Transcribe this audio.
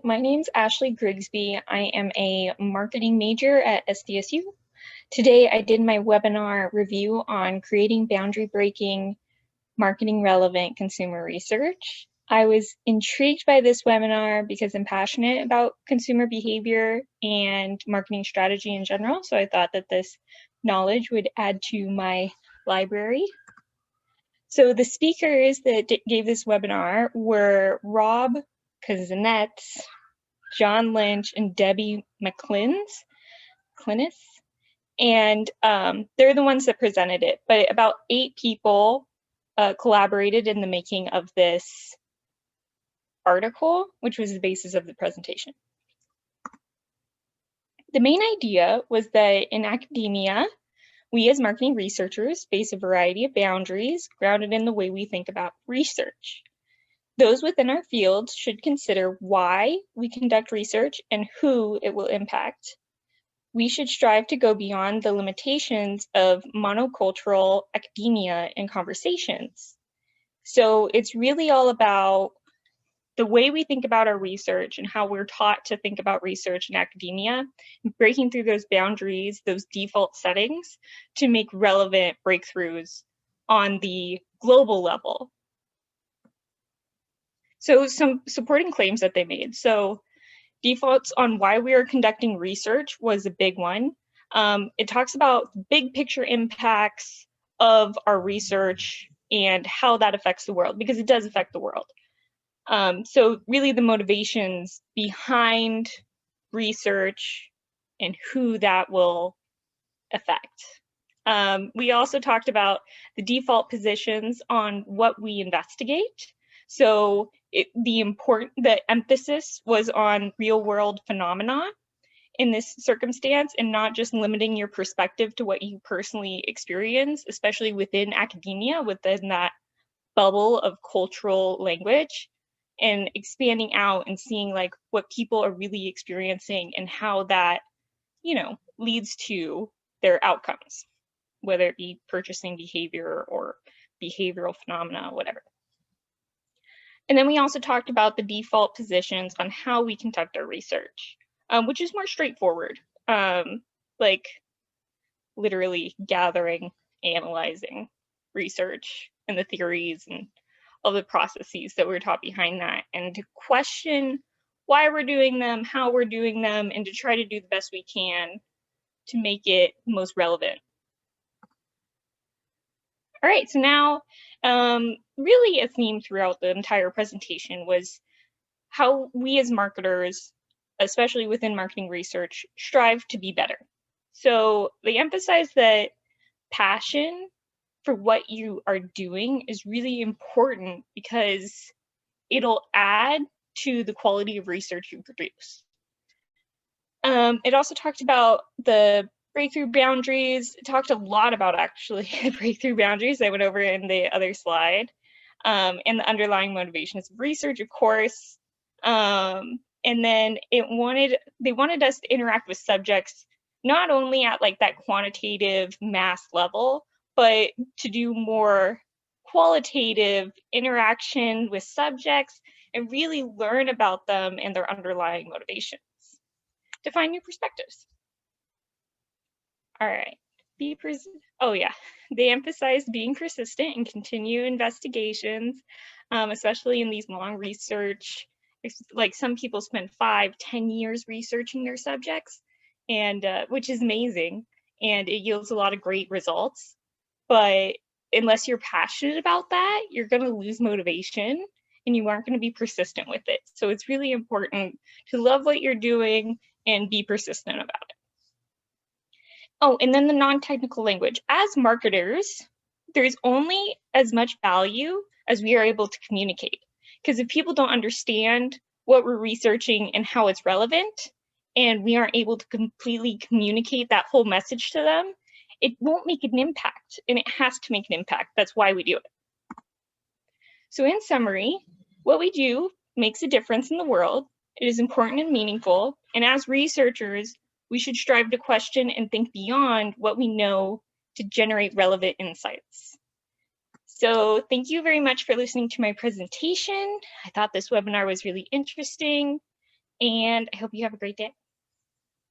My name's Ashley Grigsby. I am a marketing major at SDSU. Today I did my webinar review on creating boundary-breaking, marketing-relevant consumer research. I was intrigued by this webinar because I'm passionate about consumer behavior and marketing strategy in general, so I thought that this knowledge would add to my library. So the speakers that gave this webinar were Rob Kaznetz, John Lynch, and Debbie McClinis, and they're the ones that presented it. But about 8 people collaborated in the making of this article, which was the basis of the presentation. The main idea was that in academia, we as marketing researchers face a variety of boundaries grounded in the way we think about research. Those within our fields should consider why we conduct research and who it will impact. We should strive to go beyond the limitations of monocultural academia and conversations. So it's really all about the way we think about our research and how we're taught to think about research in academia, breaking through those boundaries, those default settings, to make relevant breakthroughs on the global level. So some supporting claims that they made. So defaults on why we are conducting research was a big one. It talks about big picture impacts of our research and how that affects the world, because it does affect the world. So really the motivations behind research and who that will affect. We also talked about the default positions on what we investigate. So the emphasis was on real world phenomena in this circumstance, and not just limiting your perspective to what you personally experience, especially within academia, within that bubble of cultural language, and expanding out and seeing like what people are really experiencing and how that, leads to their outcomes, whether it be purchasing behavior or behavioral phenomena, whatever. And then we also talked about the default positions on how we conduct our research, which is more straightforward, like literally gathering, analyzing research and the theories and all the processes that we're taught behind that, and to question why we're doing them, how we're doing them, and to try to do the best we can to make it most relevant. All right, so now really a theme throughout the entire presentation was how we as marketers, especially within marketing research, strive to be better. So they emphasize that passion for what you are doing is really important because it'll add to the quality of research you produce. It also talked about the breakthrough boundaries. It talked a lot about actually the breakthrough boundaries I went over in the other slide, and the underlying motivations of research, of course. And then they wanted us to interact with subjects not only at like that quantitative mass level, but to do more qualitative interaction with subjects and really learn about them and their underlying motivations to find new perspectives. All right, they emphasize being persistent and continue investigations, especially in these long research. Like some people spend 5-10 years researching their subjects, and which is amazing, and it yields a lot of great results. But unless you're passionate about that, you're going to lose motivation and you aren't going to be persistent with it. So it's really important to love what you're doing and be persistent about it. Oh, and then the non-technical language. As marketers, there's only as much value as we are able to communicate. Because if people don't understand what we're researching and how it's relevant, and we aren't able to completely communicate that whole message to them, it won't make an impact, and it has to make an impact. That's why we do it. So in summary, what we do makes a difference in the world. It is important and meaningful, and as researchers, we should strive to question and think beyond what we know to generate relevant insights. So thank you very much for listening to my presentation. I thought this webinar was really interesting. and I hope you have a great day.